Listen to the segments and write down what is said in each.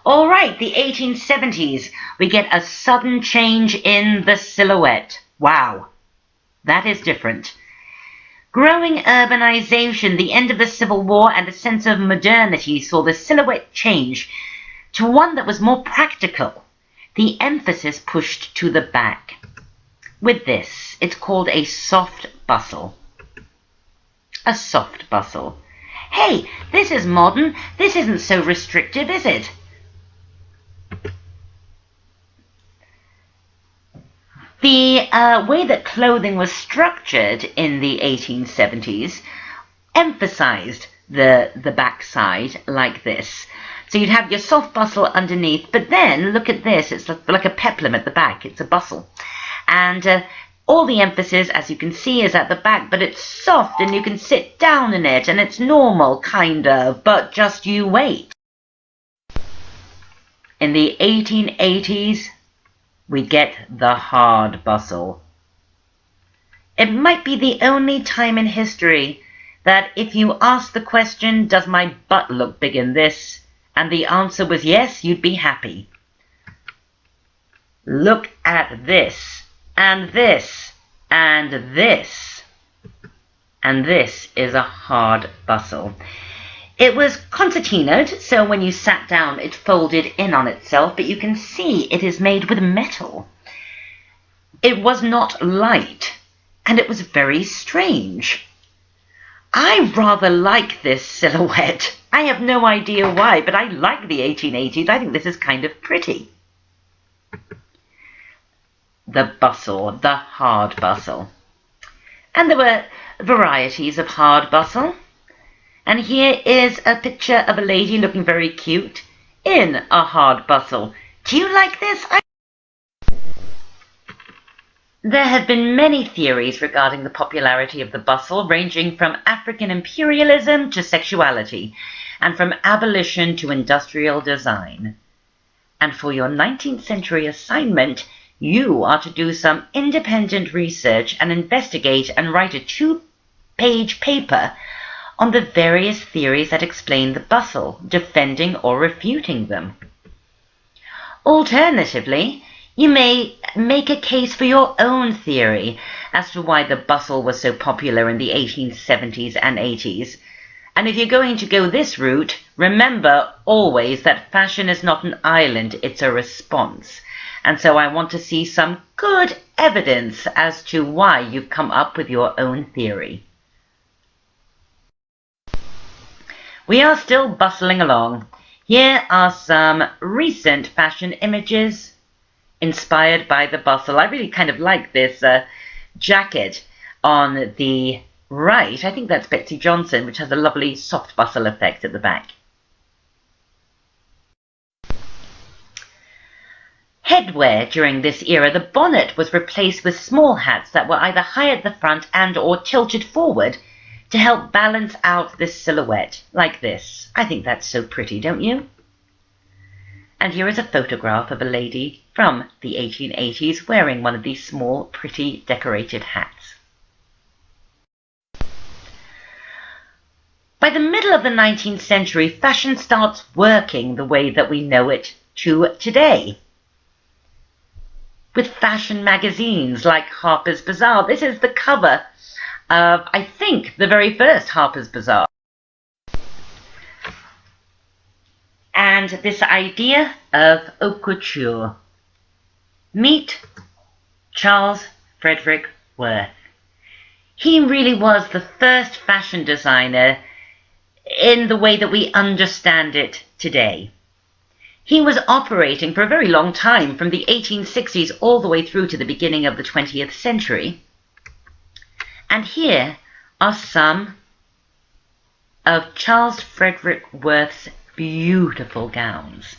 All right, the 1870s. We get a sudden change in the silhouette. Wow, that is different. Growing urbanization, the end of the Civil War, and a sense of modernity saw the silhouette change to one that was more practical. The emphasis pushed to the back. With this, it's called a soft bustle. A soft bustle. Hey, this is modern. This isn't so restrictive, is it? The way that clothing was structured in the 1870s emphasized the backside like this. So you'd have your soft bustle underneath, but then look at this. It's like a peplum at the back. It's a bustle. And all the emphasis, as you can see, is at the back, but it's soft and you can sit down in it and it's normal, kind of, but just you wait. In the 1880s, we get the hard bustle. It might be the only time in history that if you ask the question, does my butt look big in this? And the answer was yes, you'd be happy. Look at this, and this, and this. And this is a hard bustle. It was concertinaed, so when you sat down it folded in on itself, but you can see it is made with metal. It was not light, and it was very strange. I rather like this silhouette. I have no idea why, but I like the 1880s. I think this is kind of pretty. The bustle, the hard bustle. And there were varieties of hard bustle. And here is a picture of a lady looking very cute in a hard bustle. Do you like this? There have been many theories regarding the popularity of the bustle, ranging from African imperialism to sexuality, and from abolition to industrial design. And for your 19th century assignment, you are to do some independent research and investigate and write a 2-page paper on the various theories that explain the bustle, defending or refuting them. Alternatively, you may make a case for your own theory as to why the bustle was so popular in the 1870s and 80s. And if you're going to go this route, remember always that fashion is not an island, it's a response. And so I want to see some good evidence as to why you've come up with your own theory. We are still bustling along. Here are some recent fashion images inspired by the bustle. I really kind of like this jacket on the right. I think that's Betsey Johnson, which has a lovely soft bustle effect at the back. Headwear during this era, the bonnet was replaced with small hats that were either high at the front and or tilted forward to help balance out this silhouette, like this. I think that's so pretty, don't you? And here is a photograph of a lady from the 1880s wearing one of these small, pretty, decorated hats. By the middle of the 19th century, fashion starts working the way that we know it today. With fashion magazines like Harpers Bazaar. This is the cover of, I think, the very first Harpers Bazaar. And this idea of haute couture. Meet Charles Frederick Worth. He really was the first fashion designer in the way that we understand it today. He was operating for a very long time, from the 1860s all the way through to the beginning of the 20th century. And here are some of Charles Frederick Worth's beautiful gowns.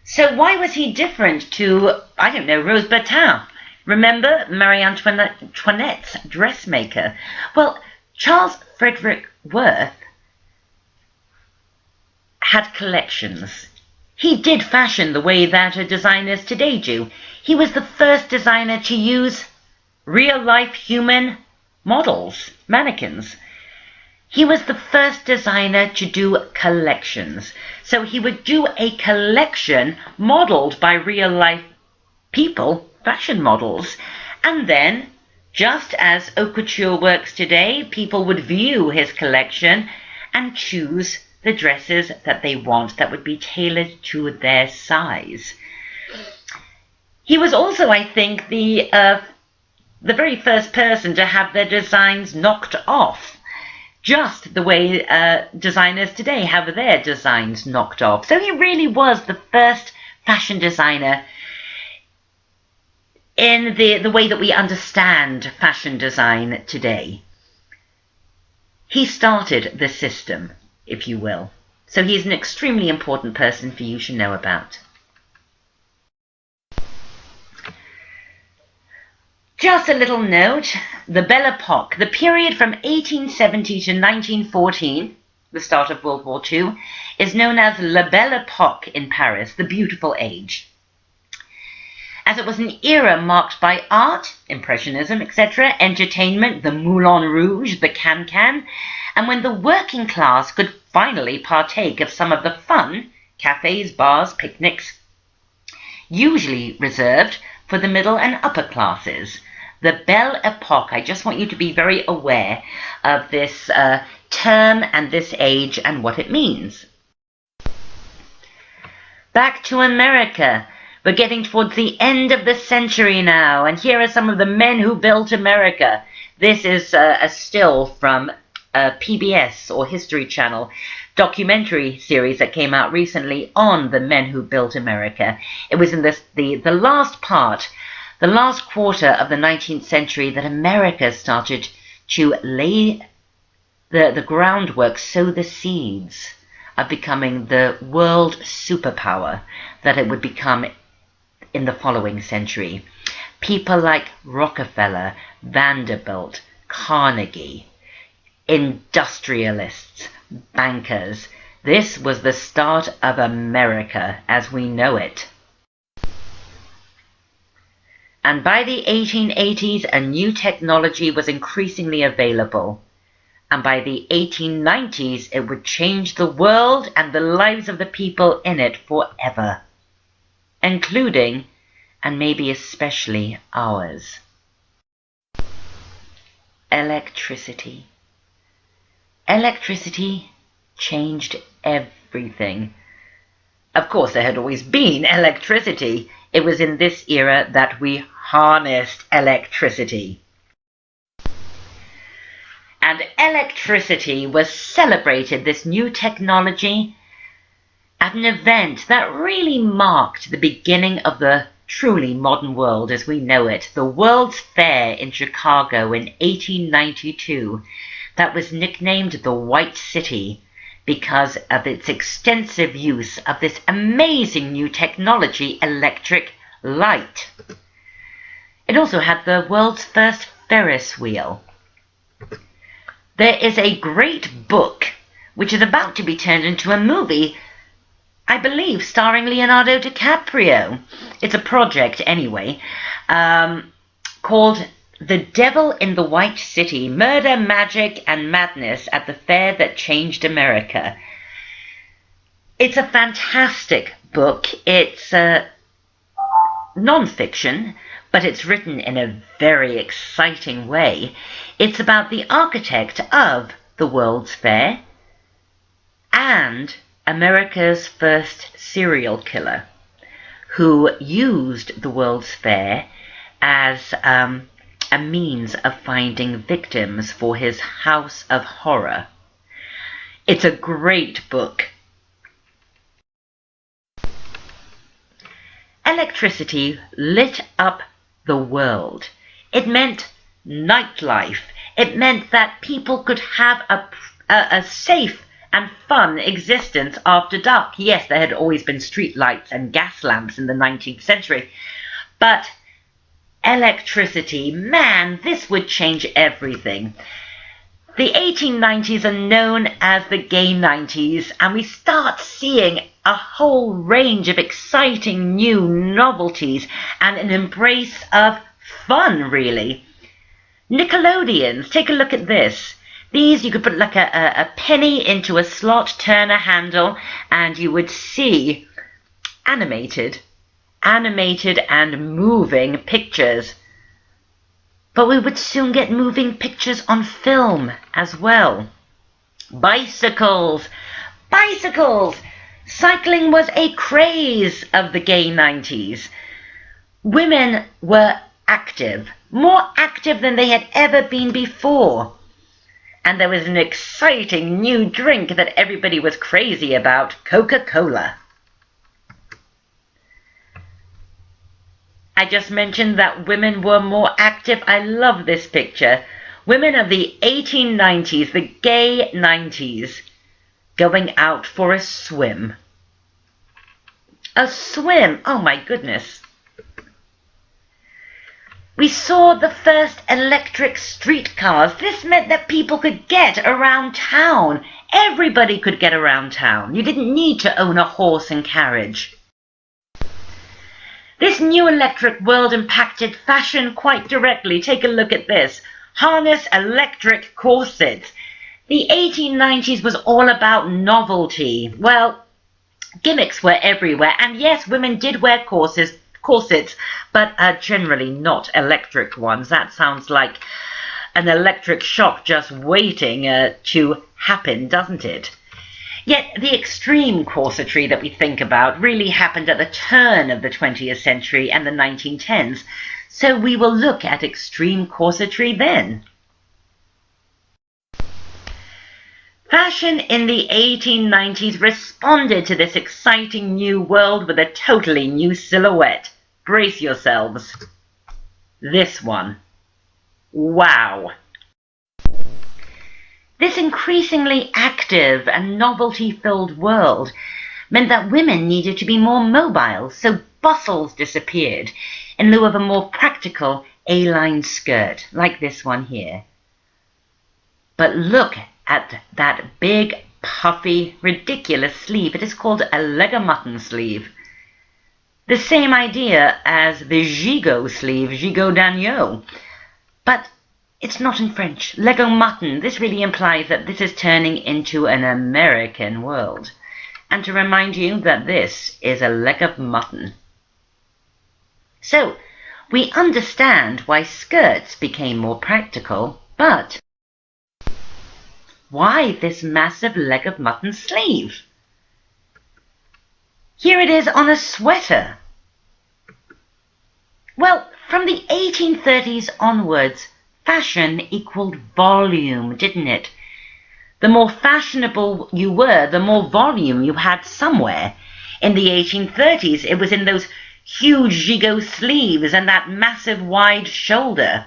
So why was he different to, I don't know, Rose Bertin? Remember Marie Antoinette's dressmaker? Well, Charles Frederick Worth had collections. He did fashion the way that designers today do. He was the first designer to use real-life human models, mannequins. He was the first designer to do collections. So he would do a collection modeled by real-life people, fashion models, and then, just as haute couture works today, people would view his collection and choose the dresses that they want that would be tailored to their size. He was also, I think, the very first person to have their designs knocked off, just the way designers today have their designs knocked off. So he really was the first fashion designer in the way that we understand fashion design today. He started the system, if you will. So he's an extremely important person for you to know about. Just a little note, the Belle Epoque, the period from 1870 to 1914, the start of World War II, is known as La Belle Epoque in Paris, the beautiful age, as it was an era marked by art, impressionism, etc., entertainment, the Moulin Rouge, the can-can, and when the working class could finally partake of some of the fun, cafes, bars, picnics, usually reserved for the middle and upper classes. The Belle Epoque, I just want you to be very aware of this term and this age and what it means. Back to America. We're getting towards the end of the century now, and here are some of the men who built America. This is a still from PBS or History Channel documentary series that came out recently on the men who built America. It was in the last part, the last quarter of the 19th century, that America started to lay the groundwork, sow the seeds of becoming the world superpower that it would become in the following century. People like Rockefeller, Vanderbilt, Carnegie, industrialists, bankers. This was the start of America as we know it. And by the 1880s, a new technology was increasingly available. And by the 1890s, it would change the world and the lives of the people in it forever, including, and maybe especially, ours. Electricity. Electricity changed everything. Of course, there had always been electricity. It was in this era that we harnessed electricity. And electricity was celebrated, this new technology, at an event that really marked the beginning of the truly modern world as we know it, the World's Fair in Chicago in 1892, that was nicknamed the White City because of its extensive use of this amazing new technology, electric light. It also had the world's first Ferris wheel. There is a great book which is about to be turned into a movie, I believe starring Leonardo DiCaprio. It's a project anyway, called The Devil in the White City, Murder, Magic and Madness at the Fair That Changed America. It's a fantastic book. It's non-fiction, but it's written in a very exciting way. It's about the architect of the World's Fair and America's first serial killer, who used the World's Fair as a means of finding victims for his house of horror. It's a great book. Electricity lit up the world. It meant nightlife. It meant that people could have a safe and fun existence after dark. Yes, there had always been street lights and gas lamps in the 19th century, but electricity, man, this would change everything. The 1890s are known as the gay 90s, and we start seeing a whole range of exciting new novelties and an embrace of fun, really. Nickelodeons, take a look at this. These, you could put like a penny into a slot, turn a handle, and you would see animated and moving pictures. But we would soon get moving pictures on film as well. Bicycles! Bicycles! Cycling was a craze of the gay 90s. Women were active, more active than they had ever been before. And there was an exciting new drink that everybody was crazy about, Coca-Cola. I just mentioned that women were more active. I love this picture. Women of the 1890s, the gay 90s, going out for a swim. A swim! Oh my goodness. We saw the first electric streetcars. This meant that people could get around town. Everybody could get around town. You didn't need to own a horse and carriage. This new electric world impacted fashion quite directly. Take a look at this. Harness electric corsets. The 1890s was all about novelty. Well, gimmicks were everywhere. And yes, women did wear corsets, but generally not electric ones. That sounds like an electric shock just waiting to happen, doesn't it? Yet the extreme corsetry that we think about really happened at the turn of the 20th century and the 1910s, so we will look at extreme corsetry then. Fashion in the 1890s responded to this exciting new world with a totally new silhouette. Brace yourselves. This one. Wow! This increasingly active and novelty-filled world meant that women needed to be more mobile, so bustles disappeared in lieu of a more practical A-line skirt, like this one here. But look at that big, puffy, ridiculous sleeve. It is called a LegofMutton sleeve. The same idea as the gigot sleeve, gigot d'agneau. But it's not in French. LegofMutton. This really implies that this is turning into an American world. And to remind you that this is a LegofMutton. So, we understand why skirts became more practical, but why this massive LegofMutton sleeve? Here it is on a sweater. Well, from the 1830s onwards, fashion equaled volume, didn't it? The more fashionable you were, the more volume you had somewhere. In the 1830s, it was in those huge gigot sleeves and that massive wide shoulder.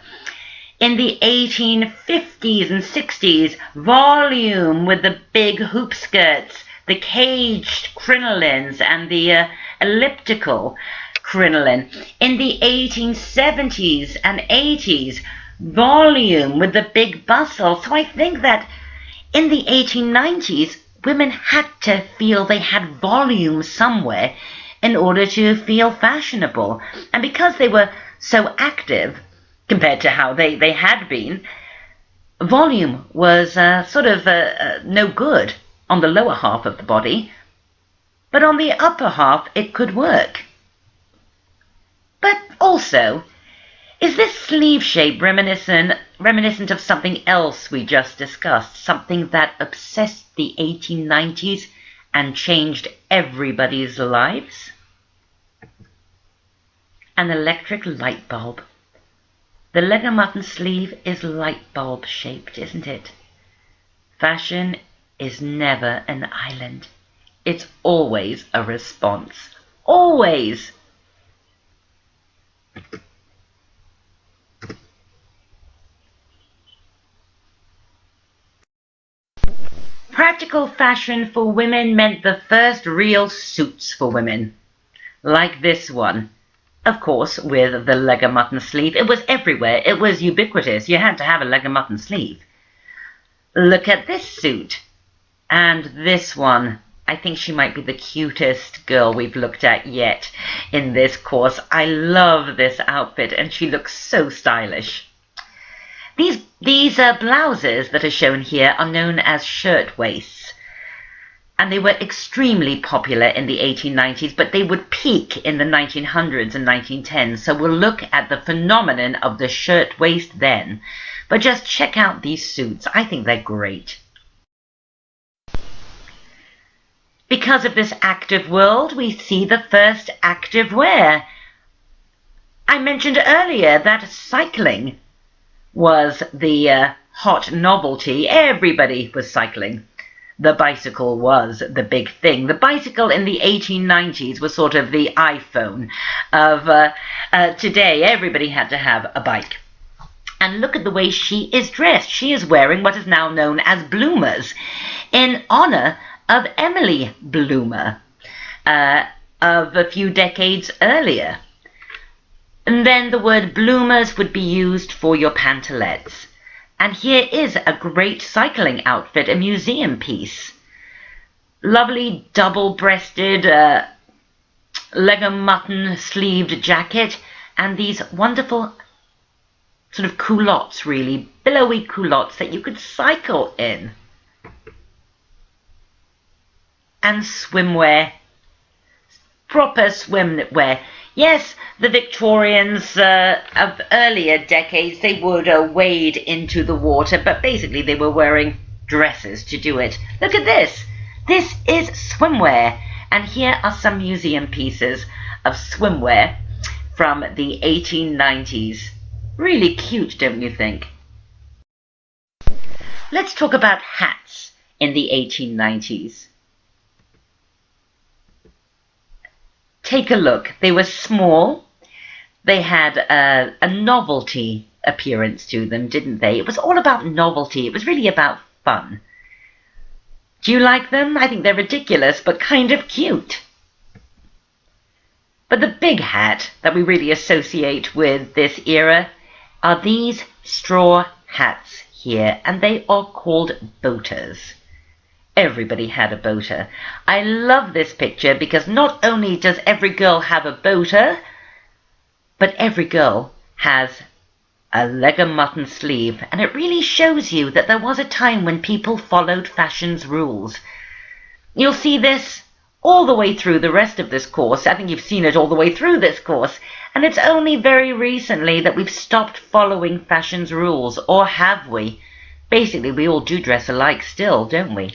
In the 1850s and 60s, volume with the big hoop skirts, the caged crinolines and the elliptical crinoline. In the 1870s and 80s, volume with the big bustle. So I think that in the 1890s, women had to feel they had volume somewhere in order to feel fashionable. And because they were so active compared to how they had been, volume was no good on the lower half of the body, but on the upper half it could work. But also, is this sleeve shape reminiscent of something else we just discussed, something that obsessed the 1890s and changed everybody's lives? An electric light bulb. The LegofMutton sleeve is light bulb shaped, isn't it? Fashion is never an island. It's always a response. Always! Practical fashion for women meant the first real suits for women. Like this one. Of course, with the LegofMutton sleeve. It was everywhere. It was ubiquitous. You had to have a LegofMutton sleeve. Look at this suit. And this one. I think she might be the cutest girl we've looked at yet in this course. I love this outfit and she looks so stylish. These blouses that are shown here are known as shirtwaists. And they were extremely popular in the 1890s, but they would peak in the 1900s and 1910s. So we'll look at the phenomenon of the shirtwaist then. But just check out these suits. I think they're great. Because of this active world, we see the first active wear. I mentioned earlier that cycling was the hot novelty. Everybody was cycling. The bicycle was the big thing. The bicycle in the 1890s was sort of the iPhone of today. Everybody had to have a bike. And look at the way she is dressed. She is wearing what is now known as bloomers in honor of Emily Bloomer of a few decades earlier. And then the word bloomers would be used for your pantalettes. And here is a great cycling outfit, a museum piece. Lovely double-breasted LegofMutton sleeved jacket, and these wonderful sort of culottes, really, billowy culottes that you could cycle in. And swimwear, proper swimwear. Yes, the Victorians of earlier decades, they would wade into the water, but basically they were wearing dresses to do it. Look at this. This is swimwear. And here are some museum pieces of swimwear from the 1890s. Really cute, don't you think? Let's talk about hats in the 1890s. Take a look. They were small. They had a novelty appearance to them, didn't they? It was all about novelty. It was really about fun. Do you like them? I think they're ridiculous, but kind of cute. But the big hat that we really associate with this era are these straw hats here, and they are called boaters. Everybody had a boater. I love this picture because not only does every girl have a boater, but every girl has a LegofMutton sleeve, and it really shows you that there was a time when people followed fashion's rules. You'll see this all the way through the rest of this course. I think you've seen it all the way through this course, and it's only very recently that we've stopped following fashion's rules, or have we? Basically, we all do dress alike still, don't we?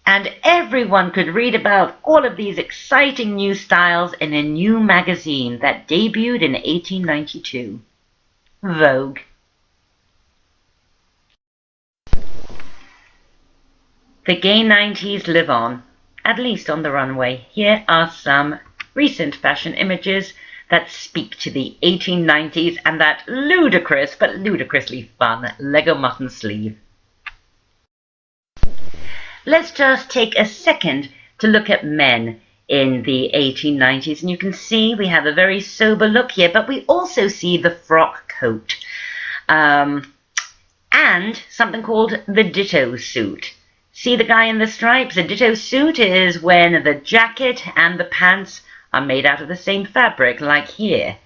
And everyone could read about all of these exciting new styles in a new magazine that debuted in 1892, Vogue. The gay 90s live on, at least on the runway. Here are some recent fashion images that speak to the 1890s and that ludicrous but ludicrously fun LegofMutton sleeve. Let's just take a second to look at men in the 1890s, and you can see we have a very sober look here, but we also see the frock coat and something called the ditto suit. See the guy in the stripes? A ditto suit is when the jacket and the pants are made out of the same fabric, like here.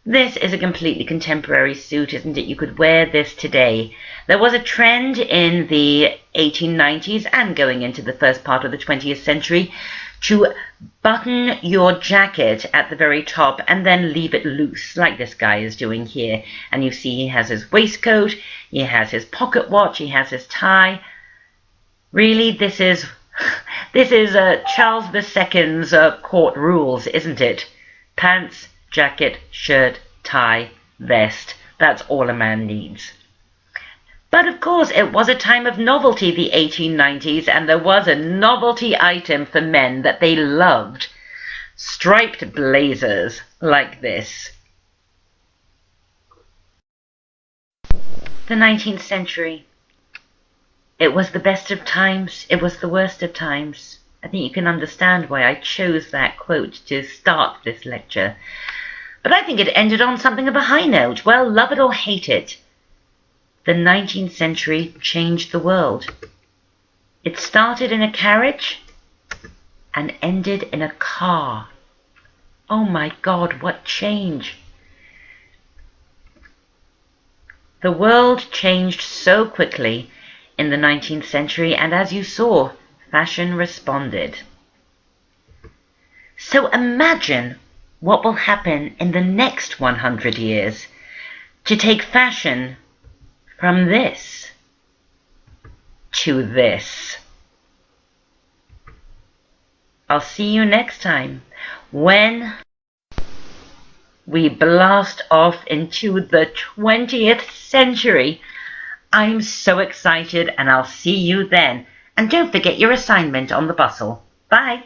This is a completely contemporary suit, isn't it? You could wear this today. There was a trend in the 1890s and going into the first part of the 20th century to button your jacket at the very top and then leave it loose, like this guy is doing here. And you see he has his waistcoat, he has his pocket watch, he has his tie. Really, this is Charles II's court rules, isn't it? Pants, jacket, shirt, tie, vest. That's all a man needs. But of course, it was a time of novelty, the 1890s, and there was a novelty item for men that they loved. Striped blazers like this. The 19th century. It was the best of times, it was the worst of times. I think you can understand why I chose that quote to start this lecture. But I think it ended on something of a high note. Well, love it or hate it, the 19th century changed the world. It started in a carriage and ended in a car. Oh my God, what change! The world changed so quickly in the 19th century, and as you saw, fashion responded. So imagine what will happen in the next 100 years to take fashion from this to this. I'll see you next time when we blast off into the 20th century. I'm so excited, and I'll see you then. And don't forget your assignment on the Bustle. Bye.